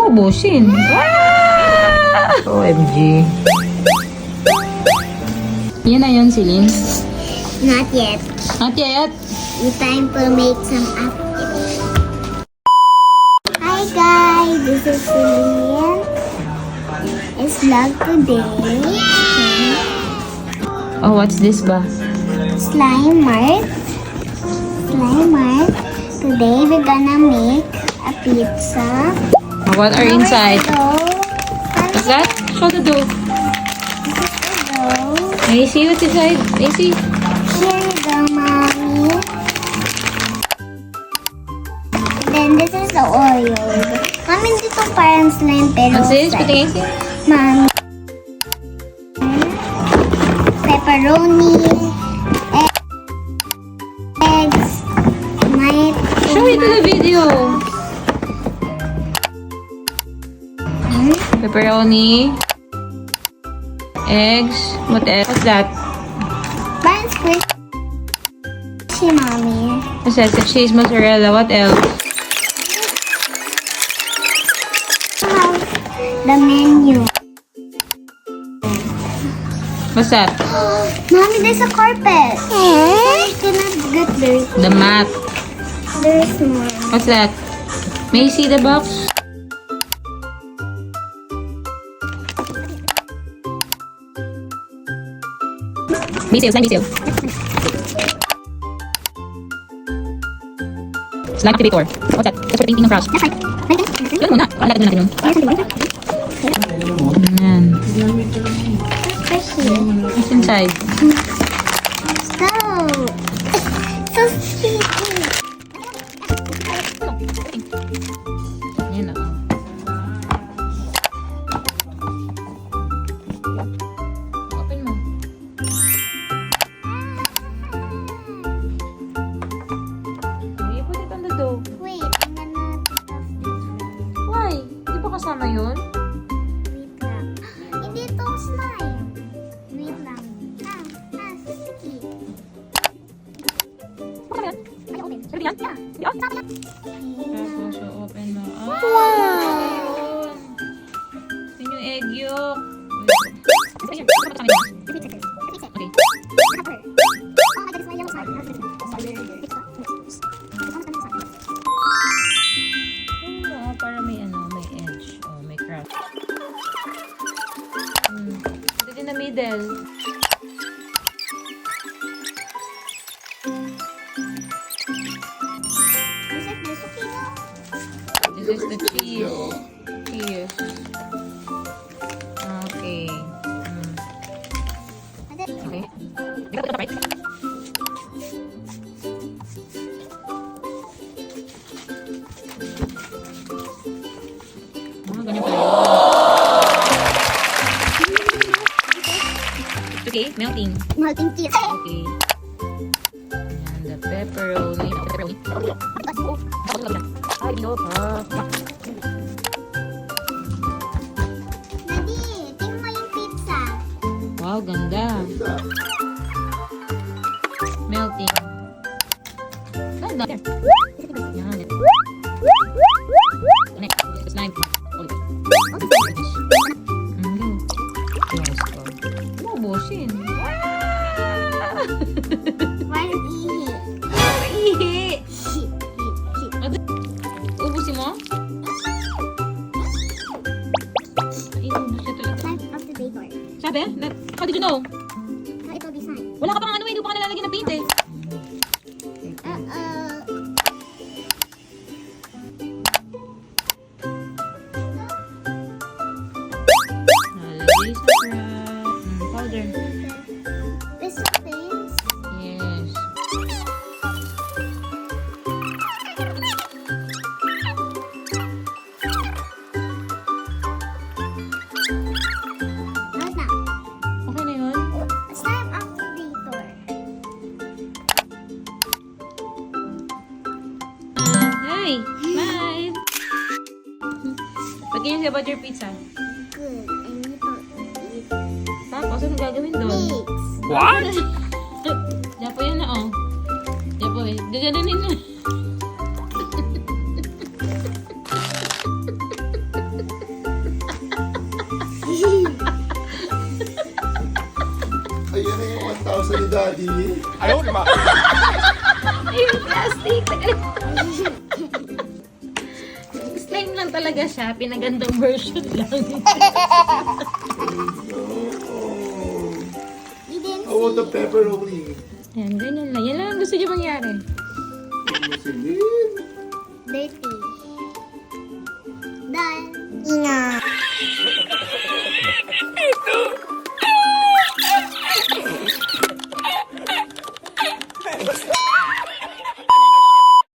mo ubusin. OMG. Yan na yun, Selene. Not yet. Not yet. It's time to make some updates. Hi guys, this is Selene. It's vlog today. Oh, what's this ba? Slime Mart. Slime Mart. Today we're gonna make a pizza. What are inside? What's that? Show the dough. This is the dough. May see what's inside? May see? Here you go, mommy. Then this is the oil. Mami, dito parang slime pero What's this? Patingin si? Mami. Pepperoni. Eggs. Show it to the video. Pepperoni. Eggs. What else? What's that? Parang squishy, mommy. What's that? The cheese mozzarella. What else? The menu. What's that? Mommy, there's a carpet. I cannot get dirty. The mat. There's more. What's that? May you see the box? Slime basil. Slime activator. What's that? That's for painting ng brush. Yun muna. Alagad na natin yun. Ayan. What's inside? So sweet. Ayan na. Open mo. Okay, put it on the dough. Wait, I'm gonna stuff this one. Why? Di ba kasama yun? Wait lang. Hindi ito slime. Wait lang. Sticky. Kasama yan? Ay, open. Pwede yan? Yeah. Yeah. Sama yan. So, open mo. Wow! Yun yung egg yolk. Okay. Okay. Cover. Oh my god, it's my yellow slime. Para may may edge. Oh, may crack. Put it in the middle. This is the cheese. Cheese. Okay. Okay. You got the right? Ganyan pala yun. Okay, melting. Melting cheese. Okay. And the pepperoni. Ay, no. Daddy, tingnan mo yung pizza. Wow, ganda. Melting. Ganda. Yan. Next, slime. Bubusin. Why is ihi? Ihi. Ubusin mo? Iubus niya talaga. Slime activator. Sabi? How did you know? Ito design. Wala ka pang hindi pa ka nalalagyan ng paint eh. Nalagay sa powder. This is things. Yes. Ano na? Okay na yun? Slime activator. Hi! Smile! Pagkinin siya about your pizza. Good. I need to eat Tapos, ano gagawin doon? mix. What? Diyan po yan na, oh. Diyan po eh. Gaganin mo. Daddy. Ayun, plastic. Slime lang talaga siya. Pinagandang version lang. You didn't I want the pepperoni. Yan, ganyan lang. Yan lang ang gusto niyo mangyari. Selene. dirty.